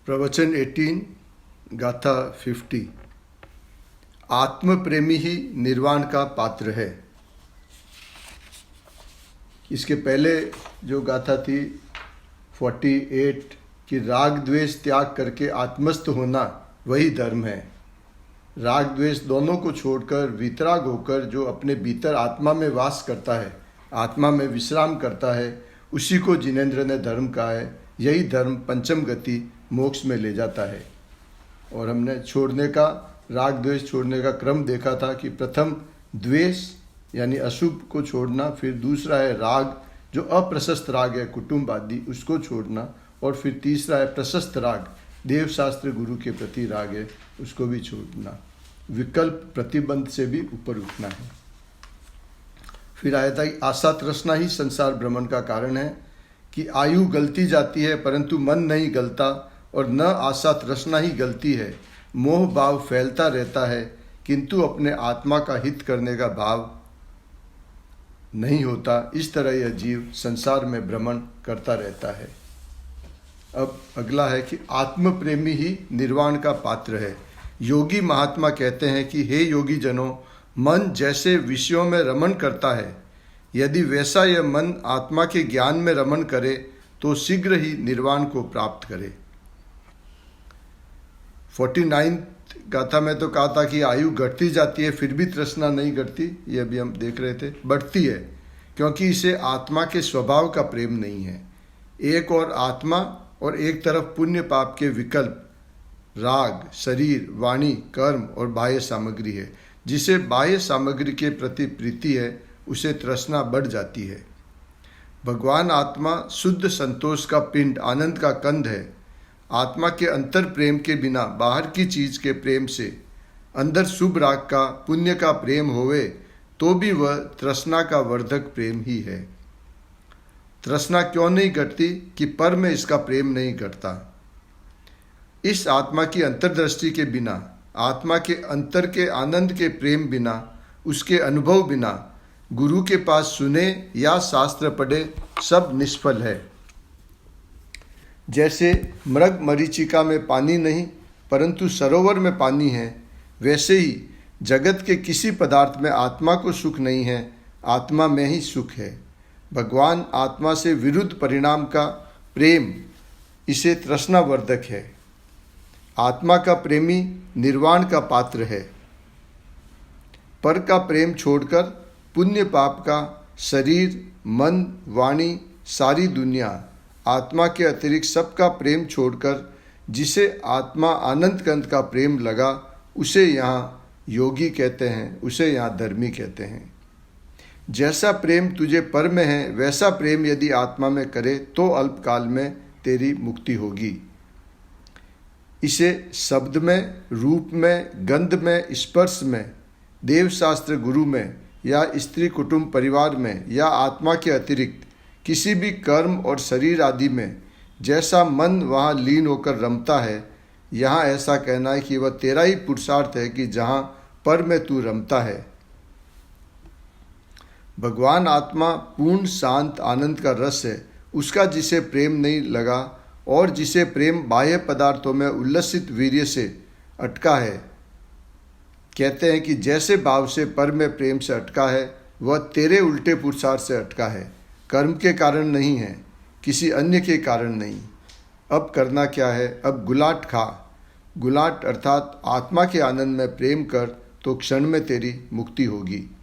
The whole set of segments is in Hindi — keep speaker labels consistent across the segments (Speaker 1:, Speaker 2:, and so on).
Speaker 1: प्रवचन 18 गाथा 50। आत्म प्रेमी ही निर्वाण का पात्र है। इसके पहले जो गाथा थी 48 कि राग द्वेष त्याग करके आत्मस्थ होना वही धर्म है। राग द्वेष दोनों को छोड़कर वितराग होकर जो अपने भीतर आत्मा में वास करता है, आत्मा में विश्राम करता है, उसी को जिनेंद्र ने धर्म कहा है। यही धर्म पंचम गति मोक्ष में ले जाता है। और हमने छोड़ने का, राग द्वेष छोड़ने का क्रम देखा था कि प्रथम द्वेष यानी अशुभ को छोड़ना, फिर दूसरा है राग जो अप्रशस्त राग है कुटुंब आदि, उसको छोड़ना, और फिर तीसरा है प्रशस्त राग देव शास्त्र गुरु के प्रति राग है, उसको भी छोड़ना। विकल्प प्रतिबंध से भी ऊपर उठना है। फिर आया था कि आशा तृष्णा ही संसार भ्रमण का कारण है, कि आयु गलती जाती है परंतु मन नहीं गलता, और न आशा तृष्णा ही गलती है, मोह भाव फैलता रहता है, किंतु अपने आत्मा का हित करने का भाव नहीं होता। इस तरह यह जीव संसार में भ्रमण करता रहता है। अब अगला है कि आत्म प्रेमी ही निर्वाण का पात्र है। योगी महात्मा कहते हैं कि हे योगी जनों, मन जैसे विषयों में रमण करता है, यदि वैसा यह मन आत्मा के ज्ञान में रमण करे तो शीघ्र ही निर्वाण को प्राप्त करे। 49 गाथा में तो कहा था कि आयु घटती जाती है फिर भी तृष्णा नहीं घटती, ये भी हम देख रहे थे। बढ़ती है क्योंकि इसे आत्मा के स्वभाव का प्रेम नहीं है। एक और आत्मा और एक तरफ पुण्य पाप के विकल्प राग, शरीर, वाणी, कर्म और बाह्य सामग्री है। जिसे बाह्य सामग्री के प्रति प्रीति है उसे तृष्णा बढ़ जाती है। भगवान आत्मा शुद्ध संतोष का पिंड, आनंद का कंद है। आत्मा के अंतर प्रेम के बिना बाहर की चीज के प्रेम से अंदर शुभ राग का, पुण्य का प्रेम होवे तो भी वह तृष्णा का वर्धक प्रेम ही है। तृष्णा क्यों नहीं घटती? कि पर में इसका प्रेम नहीं घटता। इस आत्मा की अंतर्दृष्टि के बिना, आत्मा के अंतर के आनंद के प्रेम बिना, उसके अनुभव बिना गुरु के पास सुने या शास्त्र पढ़े सब निष्फल है। जैसे मृग मरीचिका में पानी नहीं परंतु सरोवर में पानी है, वैसे ही जगत के किसी पदार्थ में आत्मा को सुख नहीं है, आत्मा में ही सुख है। भगवान आत्मा से विरुद्ध परिणाम का प्रेम इसे तृष्णावर्धक है। आत्मा का प्रेमी निर्वाण का पात्र है। पर का प्रेम छोड़कर पुण्य पाप का, शरीर, मन, वाणी, सारी दुनिया, आत्मा के अतिरिक्त सबका प्रेम छोड़कर जिसे आत्मा आनंद कंद का प्रेम लगा, उसे यहाँ योगी कहते हैं, उसे यहाँ धर्मी कहते हैं। जैसा प्रेम तुझे पर में है वैसा प्रेम यदि आत्मा में करे तो अल्पकाल में तेरी मुक्ति होगी। इसे शब्द में, रूप में, गंध में, स्पर्श में, देव शास्त्र गुरु में या स्त्री कुटुंब परिवार में या आत्मा के अतिरिक्त किसी भी कर्म और शरीर आदि में जैसा मन वहाँ लीन होकर रमता है, यहाँ ऐसा कहना है कि वह तेरा ही पुरुषार्थ है कि जहाँ पर में तू रमता है। भगवान आत्मा पूर्ण शांत आनंद का रस है। उसका जिसे प्रेम नहीं लगा और जिसे प्रेम बाह्य पदार्थों में उल्लसित वीर्य से अटका है, कहते हैं कि जैसे भाव से पर में प्रेम से अटका है, वह तेरे उल्टे पुरुषार्थ से अटका है, कर्म के कारण नहीं है, किसी अन्य के कारण नहीं। अब करना क्या है? अब गुलाट खा। गुलाट अर्थात आत्मा के आनंद में प्रेम कर तो क्षण में तेरी मुक्ति होगी।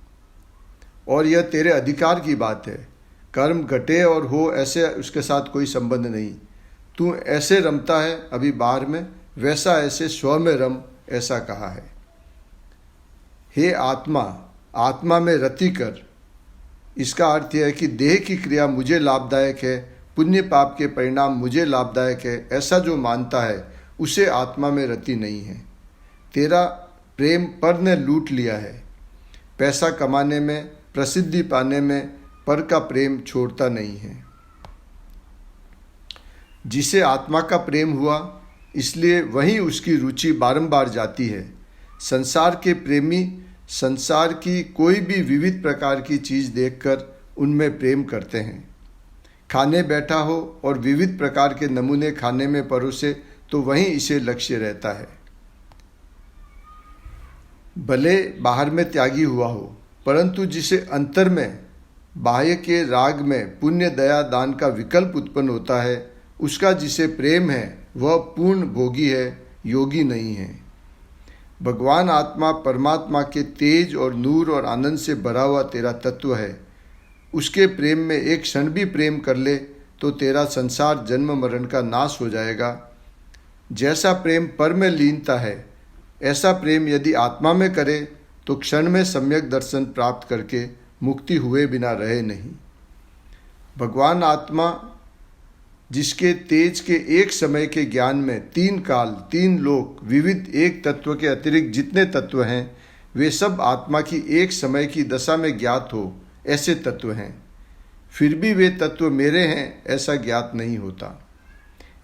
Speaker 1: और यह तेरे अधिकार की बात है। कर्म घटे और हो ऐसे उसके साथ कोई संबंध नहीं। तू ऐसे रमता है अभी बाहर में, वैसा ऐसे स्व में रम, ऐसा कहा है। हे आत्मा, आत्मा में रति कर। इसका अर्थ यह है कि देह की क्रिया मुझे लाभदायक है, पुण्य पाप के परिणाम मुझे लाभदायक है, ऐसा जो मानता है उसे आत्मा में रति नहीं है। तेरा प्रेम पर ने लूट लिया है। पैसा कमाने में, प्रसिद्धि पाने में पर का प्रेम छोड़ता नहीं है। जिसे आत्मा का प्रेम हुआ इसलिए वहीं उसकी रुचि बारंबार जाती है। संसार के प्रेमी संसार की कोई भी विविध प्रकार की चीज़ देखकर उनमें प्रेम करते हैं। खाने बैठा हो और विविध प्रकार के नमूने खाने में परोसे तो वहीं इसे लक्ष्य रहता है। भले बाहर में त्यागी हुआ हो, परंतु जिसे अंतर में बाह्य के राग में पुण्य दया दान का विकल्प उत्पन्न होता है, उसका जिसे प्रेम है वह पूर्ण भोगी है, योगी नहीं है। भगवान आत्मा परमात्मा के तेज और नूर और आनंद से भरा हुआ तेरा तत्व है। उसके प्रेम में एक क्षण भी प्रेम कर ले तो तेरा संसार जन्म मरण का नाश हो जाएगा। जैसा प्रेम पर में लीनता है, ऐसा प्रेम यदि आत्मा में करे तो क्षण में सम्यक दर्शन प्राप्त करके मुक्ति हुए बिना रहे नहीं। भगवान आत्मा जिसके तेज के एक समय के ज्ञान में 3 काल 3 लोक विविध एक तत्व के अतिरिक्त जितने तत्व हैं, वे सब आत्मा की एक समय की दशा में ज्ञात हो ऐसे तत्व हैं। फिर भी वे तत्व मेरे हैं ऐसा ज्ञात नहीं होता।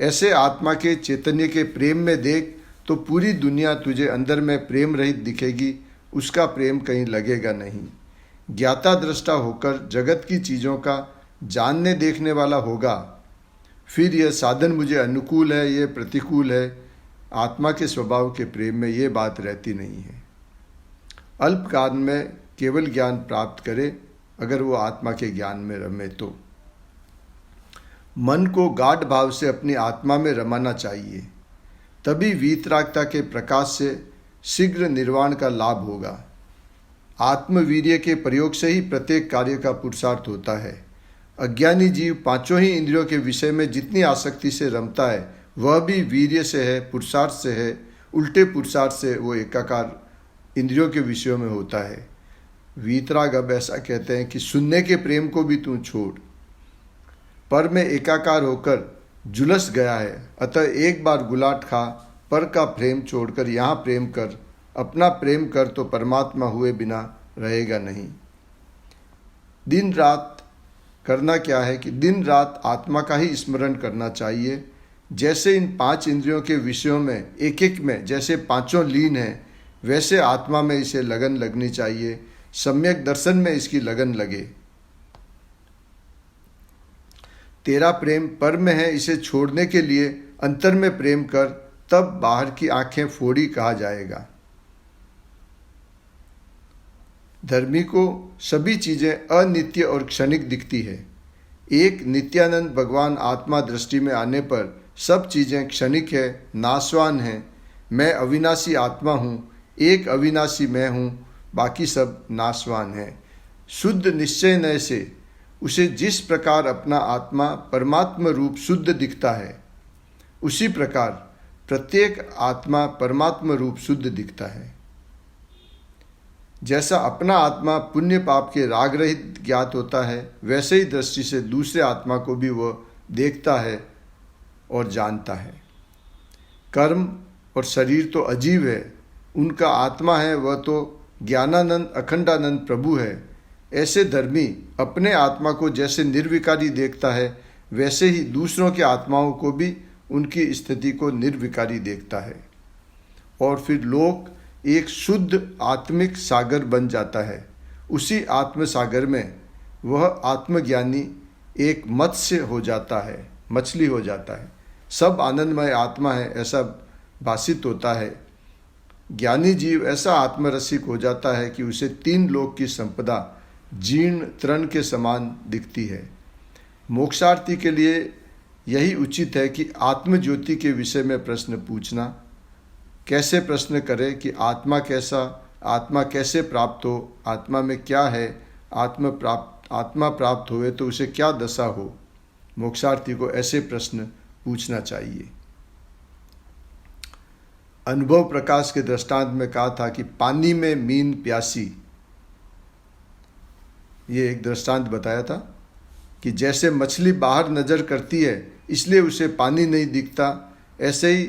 Speaker 1: ऐसे आत्मा के चैतन्य के प्रेम में देख तो पूरी दुनिया तुझे अंदर में प्रेम रहित दिखेगी, उसका प्रेम कहीं लगेगा नहीं। ज्ञाता दृष्टा होकर जगत की चीज़ों का जानने देखने वाला होगा। फिर यह साधन मुझे अनुकूल है, यह प्रतिकूल है, आत्मा के स्वभाव के प्रेम में ये बात रहती नहीं है। अल्पकाल में केवल ज्ञान प्राप्त करे अगर वो आत्मा के ज्ञान में रमे तो। मन को गाढ़ भाव से अपनी आत्मा में रमाना चाहिए, तभी वीतरागता के प्रकाश से शीघ्र निर्वाण का लाभ होगा। आत्मवीर्य के प्रयोग से ही प्रत्येक कार्य का पुरुषार्थ होता है। अज्ञानी जीव 5 ही इंद्रियों के विषय में जितनी आसक्ति से रमता है, वह भी वीर्य से है, पुरुषार्थ से है। उल्टे पुरुषार्थ से वो एकाकार इंद्रियों के विषयों में होता है। वीतराग अब ऐसा कहते हैं कि सुनने के प्रेम को भी तू छोड़, पर में एकाकार होकर जुलस गया है। अतः एक बार गुलाट खा, पर का प्रेम छोड़कर यहाँ प्रेम कर, अपना प्रेम कर तो परमात्मा हुए बिना रहेगा नहीं। दिन रात करना क्या है कि दिन रात आत्मा का ही स्मरण करना चाहिए। जैसे इन 5 इंद्रियों के विषयों में एक एक में जैसे 5 लीन है, वैसे आत्मा में इसे लगन लगनी चाहिए। सम्यक दर्शन में इसकी लगन लगे। तेरा प्रेम पर में है, इसे छोड़ने के लिए अंतर में प्रेम कर, तब बाहर की आंखें फोड़ी कहा जाएगा। धर्मी को सभी चीज़ें अनित्य और क्षणिक दिखती है। एक नित्यानंद भगवान आत्मा दृष्टि में आने पर सब चीज़ें क्षणिक है, नाशवान है। मैं अविनाशी आत्मा हूँ, एक अविनाशी मैं हूँ, बाकी सब नाशवान है। शुद्ध निश्चय नय से उसे जिस प्रकार अपना आत्मा परमात्मा रूप शुद्ध दिखता है, उसी प्रकार प्रत्येक आत्मा परमात्मा रूप शुद्ध दिखता है। जैसा अपना आत्मा पुण्य पाप के राग रहित ज्ञात होता है, वैसे ही दृष्टि से दूसरे आत्मा को भी वह देखता है और जानता है। कर्म और शरीर तो अजीब है, उनका आत्मा है वह तो ज्ञानानंद अखंडानंद प्रभु है। ऐसे धर्मी अपने आत्मा को जैसे निर्विकारी देखता है, वैसे ही दूसरों के आत्माओं को भी उनकी स्थिति को निर्विकारी देखता है। और फिर लोक एक शुद्ध आत्मिक सागर बन जाता है। उसी आत्म सागर में वह आत्मज्ञानी एक मत्स्य हो जाता है, मछली हो जाता है। सब आनंदमय आत्मा है ऐसा भाषित होता है। ज्ञानी जीव ऐसा आत्मरसिक हो जाता है कि उसे 3 लोक की संपदा जीर्ण तृण के समान दिखती है। मोक्षार्थी के लिए यही उचित है कि आत्मज्योति के विषय में प्रश्न पूछना। कैसे प्रश्न करे कि आत्मा कैसा, आत्मा कैसे प्राप्त हो, आत्मा में क्या है, आत्मा प्राप्त हुए तो उसे क्या दशा हो। मोक्षार्थी को ऐसे प्रश्न पूछना चाहिए। अनुभव प्रकाश के दृष्टांत में कहा था कि पानी में मीन प्यासी। ये एक दृष्टांत बताया था कि जैसे मछली बाहर नजर करती है इसलिए उसे पानी नहीं दिखता, ऐसे ही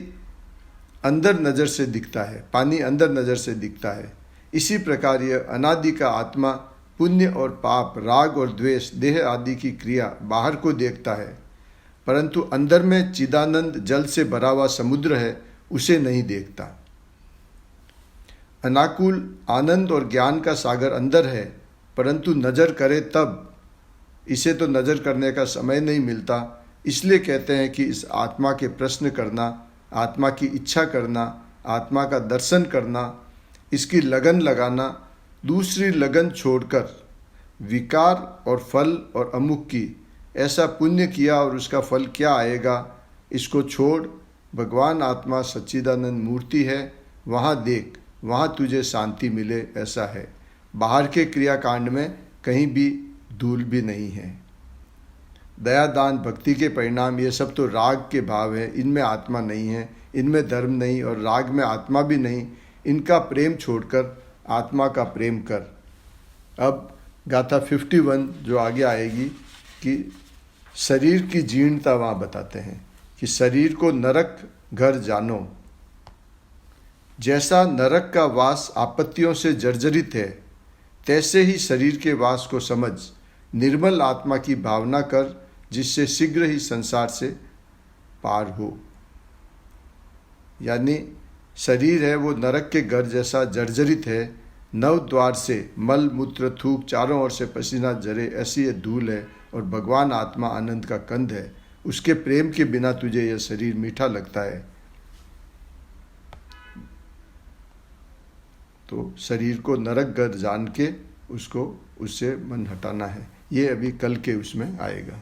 Speaker 1: अंदर नज़र से दिखता है, पानी अंदर नज़र से दिखता है। इसी प्रकार यह अनादि का आत्मा पुण्य और पाप, राग और द्वेष, देह आदि की क्रिया बाहर को देखता है, परंतु अंदर में चिदानंद जल से भरा हुआ समुद्र है, उसे नहीं देखता। अनाकुल आनंद और ज्ञान का सागर अंदर है, परंतु नज़र करे तब। इसे तो नज़र करने का समय नहीं मिलता, इसलिए कहते हैं कि इस आत्मा के प्रश्न करना आत्मा की इच्छा करना, आत्मा का दर्शन करना, इसकी लगन लगाना, दूसरी लगन छोड़कर विकार और फल और अमुक की, ऐसा पुण्य किया और उसका फल क्या आएगा, इसको छोड़। भगवान आत्मा सच्चिदानंद मूर्ति है, वहाँ देख, वहाँ तुझे शांति मिले, ऐसा है। बाहर के क्रियाकांड में कहीं भी धूल भी नहीं है। दया दान भक्ति के परिणाम ये सब तो राग के भाव है, इनमें आत्मा नहीं है, इनमें धर्म नहीं और राग में आत्मा भी नहीं। इनका प्रेम छोड़कर आत्मा का प्रेम कर। अब गाथा 51 जो आगे आएगी कि शरीर की जीर्णता वहाँ बताते हैं कि शरीर को नरक घर जानो। जैसा नरक का वास आपत्तियों से जर्जरित है, तैसे ही शरीर के वास को समझ निर्मल आत्मा की भावना कर, जिससे शीघ्र ही संसार से पार हो। यानी शरीर है वो नरक के घर जैसा जर्जरित है, 9 द्वार से मल मूत्र थूक चारों ओर से पसीना झरे, ऐसी ये धूल है। और भगवान आत्मा आनंद का कंद है, उसके प्रेम के बिना तुझे यह शरीर मीठा लगता है। तो शरीर को नरक घर जान के उसको उससे मन हटाना है। ये अभी कल के उसमें आएगा।